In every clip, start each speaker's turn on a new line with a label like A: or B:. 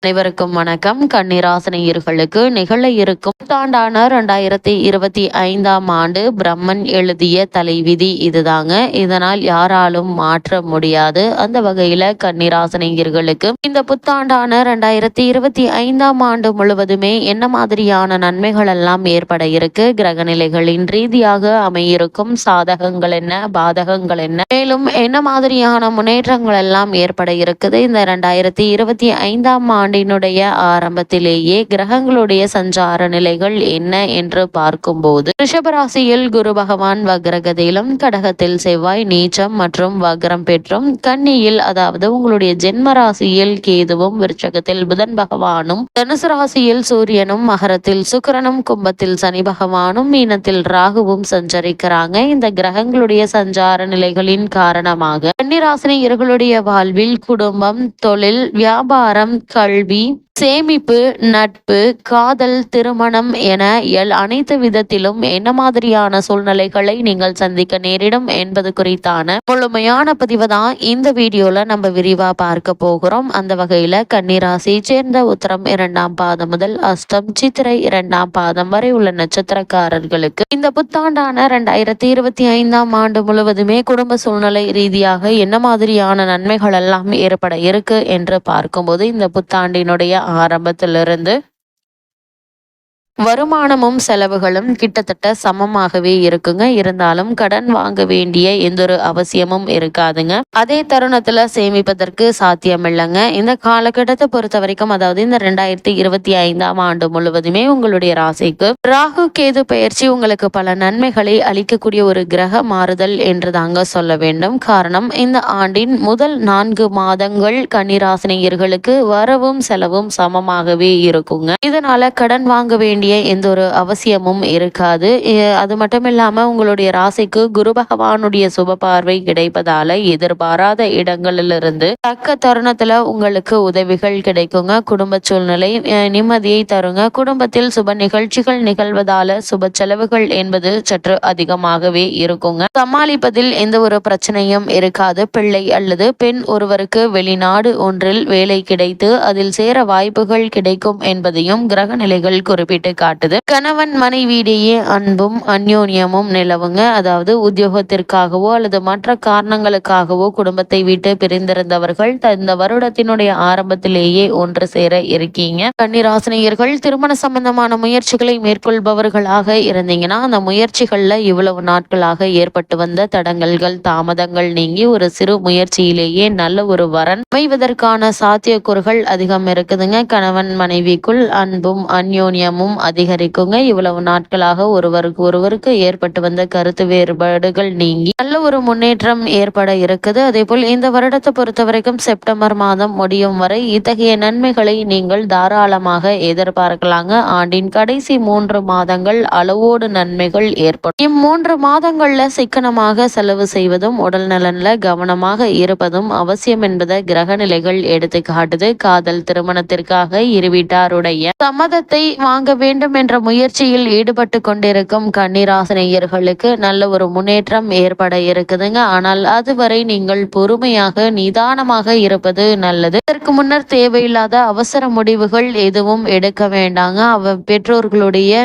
A: அனைவருக்கும் வணக்கம். கன்னிராசினியர்களுக்கு நிகழ இருக்கும் புத்தாண்டான 2025ஆம் ஆண்டு பிரம்மன் எழுதிய தலைவிதி இதுதாங்க. இதனால் யாராலும் மாற்ற முடியாது. அந்த வகையில கன்னிராசினியர்களுக்கு இந்த புத்தாண்டான 2025ஆம் ஆண்டு முழுவதுமே என்ன மாதிரியான நன்மைகள் எல்லாம் ஏற்பட இருக்கு, கிரக நிலைகளின் ரீதியாக அமையிருக்கும் சாதகங்கள் என்ன, பாதகங்கள் என்ன, மேலும் என்ன மாதிரியான முன்னேற்றங்கள் எல்லாம் ஏற்பட இருக்குது இந்த 2025ஆம் ஆண்டினுடைய ஆரம்பத்திலேயே கிரகங்களுடைய சஞ்சார நிலைகள் என்ன என்று பார்க்கும்போது, ரிஷபராசியில் குரு பகவான் வக்ரகதியிலும், கடகத்தில் செவ்வாய் நீச்சம் மற்றும் வக்ரம் பெற்றும், கன்னியில் அதாவது உங்களுடைய ஜென்ம ராசியில் கேதுவும், விருச்சகத்தில் புதன் பகவானும், தனுசு ராசியில் சூரியனும், மகரத்தில் சுக்கிரனும், கும்பத்தில் சனி பகவானும், மீனத்தில் ராகுவும் சஞ்சரிக்கிறாங்க. இந்த கிரகங்களுடைய சஞ்சார நிலைகளின் காரணமாக கன்னிராசினியர்களுடைய வாழ்வில் குடும்பம், தொழில், வியாபாரம், கல்வி, சேமிப்பு, நட்பு, காதல், திருமணம் என அனைத்து விதத்திலும் என்ன மாதிரியான சூழ்நிலைகளை நீங்கள் சந்திக்க நேரிடும் என்பது குறித்தான முழுமையான பதிவு தான் இந்த வீடியோல நம்ம விரிவா பார்க்க போகிறோம். அந்த வகையில கன்னிராசியை சேர்ந்த உத்தரம் 2ஆம் பாதம் முதல் அஸ்தம் சித்திரை 2ஆம் பாதம் வரை உள்ள நட்சத்திரக்காரர்களுக்கு இந்த புத்தாண்டான 2025ஆம் ஆண்டு முழுவதுமே குடும்ப சூழ்நிலை ரீதியாக என்ன மாதிரியான நன்மைகள் எல்லாம் ஏற்பட இருக்கு என்று பார்க்கும்போது, இந்த புத்தாண்டினுடைய ஆரம்பத்திலிருந்து வருமானமும் செலவுகளும் கிட்டத்தட்ட சமமாகவே இருக்குங்க. இருந்தாலும் கடன் வாங்க வேண்டிய எந்த ஒரு அவசியமும் இருக்காதுங்க. அதே தருணத்துல சேமிப்பதற்கு சாத்தியம் இல்லைங்க. இந்த காலகட்டத்தை பொறுத்த வரைக்கும், அதாவது இந்த 2025ஆம் ஆண்டு முழுவதுமே உங்களுடைய ராசிக்கு ராகு கேது பயிற்சி உங்களுக்கு பல நன்மைகளை அளிக்கக்கூடிய ஒரு கிரக மாறுதல் என்று தாங்க சொல்ல வேண்டும். காரணம், இந்த ஆண்டின் முதல் 4 மாதங்கள் கன்னிராசினியர்களுக்கு வரவும் செலவும் சமமாகவே இருக்குங்க. இதனால கடன் வாங்க வேண்டிய எந்த ஒரு அவசியமும் இருக்காது. அது மட்டும் இல்லாம உங்களுடைய ராசிக்கு குரு பகவானுடைய சுப பார்வை கிடைப்பதால எதிர்பாராத இடங்களிலிருந்து தக்க தருணத்துல உங்களுக்கு உதவிகள் கிடைக்குங்க. குடும்ப சூழ்நிலை நிம்மதியை தருங்க. குடும்பத்தில் சுப நிகழ்ச்சிகள் நிகழ்வதால சுப செலவுகள் என்பது சற்று அதிகமாகவே இருக்குங்க. சமாளிப்பதில் எந்த ஒரு பிரச்சனையும் இருக்காது. பிள்ளை அல்லது பெண் ஒருவருக்கு வெளிநாடு ஒன்றில் வேலை கிடைத்து அதில் சேர வாய்ப்புகள் கிடைக்கும் என்பதையும் கிரக நிலைகள் குறிப்பிட்டு காட்டுது. கணவன் மனைவியிடையே அன்பும் அந்யோன்யமும் நிலவுங்க. அதாவது உத்தியோகத்திற்காகவோ அல்லது மற்ற காரணங்களுக்காகவோ குடும்பத்தை விட்டு பிரிந்திருந்தவர்கள் இந்த வருடத்தினுடைய ஆரம்பத்திலேயே ஒன்று சேர இருக்கீங்க. கன்னிராசினியர்கள் திருமண சம்பந்தமான முயற்சிகளை மேற்கொள்பவர்களாக இருந்தீங்கன்னா, அந்த முயற்சிகள்ல இவ்வளவு நாட்களாக ஏற்பட்டு வந்த தடங்கல்கள், தாமதங்கள் நீங்கி ஒரு சிறு முயற்சியிலேயே நல்ல ஒரு வரன் அமைவதற்கான சாத்தியக்கூறுகள் அதிகம் இருக்குதுங்க. கணவன் மனைவிக்குள் அன்பும் அந்யோன்யமும் அதிகரிக்குங்க. இவ்வளவு நாட்களாக ஒருவருக்கு ஏற்பட்டு வந்த கருத்து வேறுபாடுகள் நீங்கி நல்ல ஒரு முன்னேற்றம் ஏற்பட இருக்குது. அதே போல் இந்த வருடத்தை பொறுத்த வரைக்கும் செப்டம்பர் மாதம் முடியும் வரை இத்தகைய நன்மைகளை நீங்கள் தாராளமாக எதிர்பார்க்கலாங்க. ஆண்டின் கடைசி 3 மாதங்கள் அளவோடு நன்மைகள் ஏற்படும். இம்3 மாதங்கள்ல சிக்கனமாக செலவு செய்வதும் உடல் நலன்ல கவனமாக இருப்பதும் அவசியம் என்பதை கிரக நிலைகள் எடுத்து காட்டுது. காதல், திருமணத்திற்காக இருவீட்டாருடைய சம்மதத்தை வாங்க வேண்டும் என்ற முயற்சியில் ஈடுபட்டு கொண்டிருக்கும் கன்னிராசினியர்களுக்கு நல்ல ஒரு முன்னேற்றம் ஏற்பட இருக்குதுங்க. ஆனால் அதுவரை நீங்கள் பொறுமையாக நிதானமாக இருப்பது நல்லது. இதற்கு முன்னர் தேவையில்லாத அவசர முடிவுகள் எதுவும் எடுக்க வேண்டாங்க. பெற்றோர்களுடைய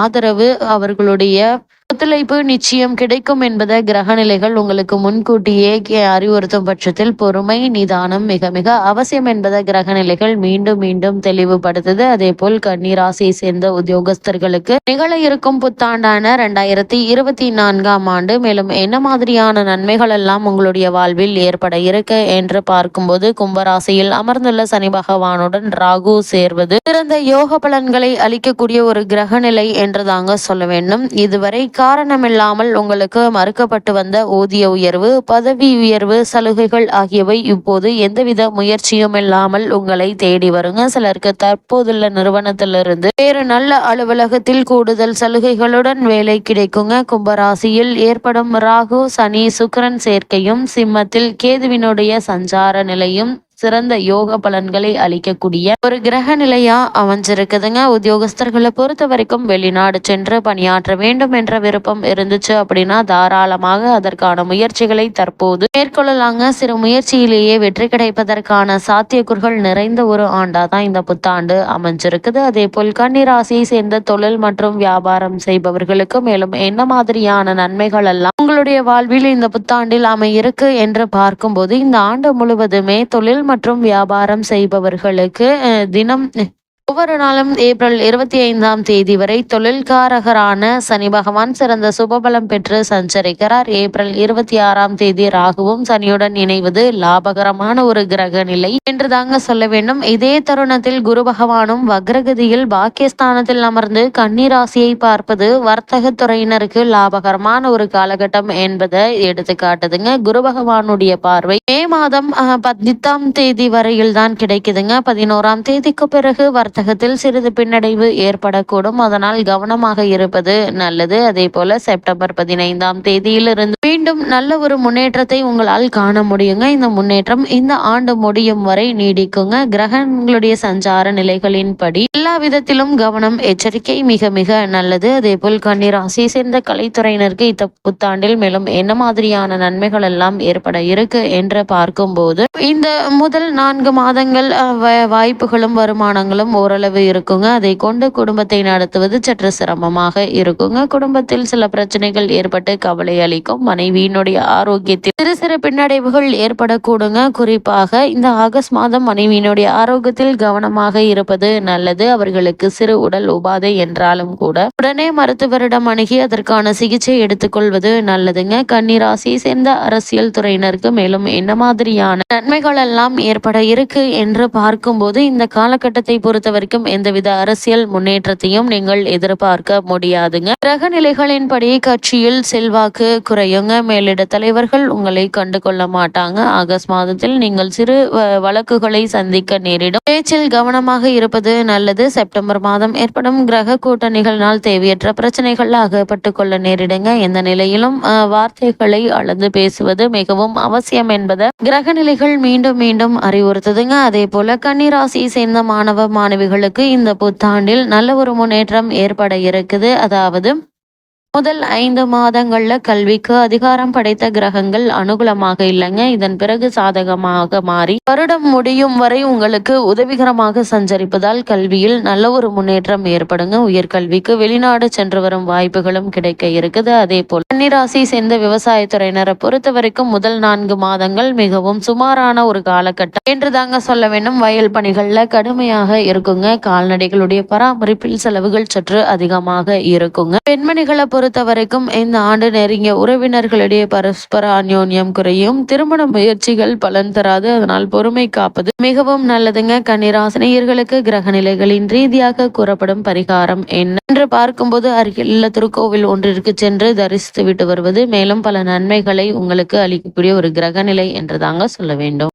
A: ஆதரவு, அவர்களுடைய ஒத்துழைப்பு நிச்சயம் கிடைக்கும் என்பதை கிரக நிலைகள் உங்களுக்கு முன்கூட்டியே அறிவுறுத்தும் பட்சத்தில் பொறுமை, நிதானம் மிக மிக அவசியம் என்பதை கிரக நிலைகள் மீண்டும் மீண்டும் தெளிவுபடுத்துது. அதே போல் கன்னிராசியை சேர்ந்த உத்தியோகஸ்தர்களுக்கு நிகழ இருக்கும் புத்தாண்டான 2024ஆம் ஆண்டு மேலும் என்ன மாதிரியான நன்மைகள் எல்லாம் உங்களுடைய வாழ்வில் ஏற்பட இருக்கு என்று பார்க்கும்போது, கும்பராசியில் அமர்ந்துள்ள சனி பகவானுடன் ராகு சேர்வது சிறந்த யோக பலன்களை அளிக்கக்கூடிய ஒரு கிரக நிலை என்று தாங்க சொல்ல வேண்டும். இதுவரை காரணமில்லாமல் உங்களுக்கு மறுக்கப்பட்டு வந்த ஊதிய உயர்வு, பதவி உயர்வு, சலுகைகள் ஆகியவை இப்போது எந்தவித முயற்சியும் இல்லாமல் உங்களை தேடி வருங்க. சிலருக்கு தற்போதுள்ள நிறுவனத்திலிருந்து வேறு நல்ல அலுவலகத்தில் கூடுதல் சலுகைகளுடன் வேலை கிடைக்குங்க. கும்பராசியில் ஏற்படும் ராகு, சனி, சுக்கிரன் சேர்க்கையும், சிம்மத்தில் கேதுவினுடைய சஞ்சார நிலையும், சிறந்த யோக பலன்களை அளிக்கக்கூடிய ஒரு கிரக நிலையா அமைஞ்சிருக்குதுங்க. உத்தியோகஸ்தர்களை பொறுத்த வரைக்கும் வெளிநாடு சென்று பணியாற்ற வேண்டும் என்ற விருப்பம் இருந்துச்சு அப்படின்னா தாராளமாக அதற்கான முயற்சிகளை தற்போது மேற்கொள்ளலாங்க. சிறு முயற்சியிலேயே வெற்றி கிடைப்பதற்கான சாத்தியக்கூறுகள் நிறைந்த ஒரு ஆண்டா தான் இந்த புத்தாண்டு அமைஞ்சிருக்குது. அதே போல் கன்னிராசியை சேர்ந்த தொழில் மற்றும் வியாபாரம் செய்பவர்களுக்கு மேலும் என்ன மாதிரியான நன்மைகள் எல்லாம் உங்களுடைய வாழ்வில் இந்த புத்தாண்டில் அமையிருக்கு என்று பார்க்கும்போது இந்த ஆண்டு முழுவதுமே தொழில் மற்றும் வியாபாரம் செய்பவர்களுக்கு தினம் ஒவ்வொரு நாளும் ஏப்ரல் 25ஆம் தேதி வரை தொழில்காரகரான சனி பகவான் சிறந்த சுபபலம் பெற்று சஞ்சரிக்கிறார். ஏப்ரல் 26ஆம் தேதி ராகுவும் சனியுடன் இணைவது லாபகரமான ஒரு கிரக நிலை என்று தாங்க சொல்ல வேண்டும். இதே தருணத்தில் குரு பகவானும் வக்ரகதியில் பாக்கியஸ்தானத்தில் அமர்ந்து கன்னிராசியை பார்ப்பது வர்த்தக துறையினருக்கு லாபகரமான ஒரு காலகட்டம் என்பதை எடுத்து காட்டுதுங்க. குரு பகவானுடைய பார்வை மே மாதம் 10ஆம் தேதி வரையில் தான் கிடைக்குதுங்க. 11ஆம் தேதிக்கு பிறகு வர்த்தகத்தில் சிறிது பின்னடைவு ஏற்படக்கூடும். அதனால் கவனமாக இருப்பது நல்லது. அதே போல செப்டம்பர் 15ஆம் தேதியிலிருந்து மீண்டும் நல்ல ஒரு முன்னேற்றத்தை உங்களால் காண முடியுங்க. இந்த முன்னேற்றம் இந்த ஆண்டு முடியும் வரை நீடிக்குங்க. கிரகங்களுடைய சஞ்சார நிலைகளின்படி எல்லா விதத்திலும் கவனம் எச்சரிக்கை மிக மிக நல்லது. அதே போல் கன்னிராசி சேர்ந்த கலைத்துறையினருக்கு இந்த புத்தாண்டில் மேலும் என்ன மாதிரியான நன்மைகள் எல்லாம் ஏற்பட இருக்கு என்று பார்க்கும்போது இந்த முதல் 4 மாதங்கள் வாய்ப்புகளும் வருமானங்களும் ஓரளவு இருக்குங்க. அதை கொண்டு குடும்பத்தை நடத்துவது சற்று சிரமமாக இருக்குங்க. குடும்பத்தில் சில பிரச்சனைகள் ஏற்பட்டு கவலை அளிக்கும். மனைவியினுடைய ஆரோக்கியத்தில் சிறு சிறு பின்னடைவுகள் ஏற்படக்கூடுங்க. குறிப்பாக இந்த ஆகஸ்ட் மாதம் மனைவியினுடைய ஆரோக்கியத்தில் கவனமாக இருப்பது நல்லது. அவர்களுக்கு சிறு உடல் உபாதை என்றாலும் கூட உடனே மருத்துவரிடம் அணுகி அதற்கான சிகிச்சை எடுத்துக்கொள்வது நல்லதுங்க. கன்னிராசியை சேர்ந்த அரசியல் துறையினருக்கு மேலும் என்ன மாதிரியான நன்மைகள் எல்லாம் ஏற்பட இருக்கு என்று பார்க்கும்போது இந்த காலகட்டத்தை பொறுத்த வரைக்கும் எந்தவித அரசியல் முன்னேற்றத்தையும் நீங்கள் எதிர்பார்க்க முடியாதுங்க. கிரக நிலைகளின்படி கட்சியில் செல்வாக்கு குறையுங்க. மேலிட தலைவர்கள் உங்களை கண்டு கொள்ள மாட்டாங்க. ஆகஸ்ட் மாதத்தில் நீங்கள் சிறு வழக்குகளை சந்திக்க நேரிடும். பேச்சில் கவனமாக இருப்பது நல்லது. செப்டம்பர் மாதம் ஏற்படும் கிரக கூட்டணிகளால் தேவையற்ற பிரச்சனைகள் அகப்பட்டு கொள்ள நேரிடுங்க. எந்த நிலையிலும் வார்த்தைகளை அளந்து பேசுவது மிகவும் அவசியம் என்பதை கிரக நிலைகள் மீண்டும் மீண்டும் அறிவுறுத்துதுங்க. அதே போல கன்னிராசியை சேர்ந்த மாணவ மாணவிகளுக்கு இந்த புத்தாண்டில் நல்ல ஒரு முன்னேற்றம் ஏற்பட இருக்குது. அதாவது முதல் 5 மாதங்கள்ல கல்விக்கு அதிகாரம் படைத்த கிரகங்கள் அனுகூலமாக இல்லைங்க. இதன் பிறகு சாதகமாக மாறி வருடம் முடியும் வரை உங்களுக்கு உதவிகரமாக சஞ்சரிப்பதால் கல்வியில் நல்ல ஒரு முன்னேற்றம் ஏற்படுங்க. உயர்கல்விக்கு வெளிநாடு சென்று வரும் வாய்ப்புகளும் கிடைக்க இருக்குது. அதே போல் கன்னிராசி சேர்ந்த விவசாயத்துறையினரை பொறுத்த வரைக்கும் முதல் 4 மாதங்கள் மிகவும் சுமாரான ஒரு காலகட்டம் என்று தாங்க சொல்ல வேண்டும். வயல் பணிகள்ல கடுமையாக இருக்குங்க. கால்நடைகளுடைய பராமரிப்பில் செலவுகள் சற்று அதிகமாக இருக்குங்க. பெண்மணிகளை பொறுத்த வரைக்கும் இந்த ஆண்டு நெருங்கிய உறவினர்களிடையே பரஸ்பர அந்யோன்யம் குறையும். திருமண முயற்சிகள் பலன் தராது. அதனால் பொறுமை காப்பது மிகவும் நல்லதுங்க. கன்னிராசினியர்களுக்கு கிரக நிலைகளின் ரீதியாக கூறப்படும் பரிகாரம் என்ன என்று பார்க்கும்போது அருகில் திருக்கோவில் ஒன்றிற்கு சென்று தரிசித்து விட்டு வருவது மேலும் பல நன்மைகளை உங்களுக்கு அளிக்கக்கூடிய ஒரு கிரக நிலை என்று தாங்க சொல்ல வேண்டும்.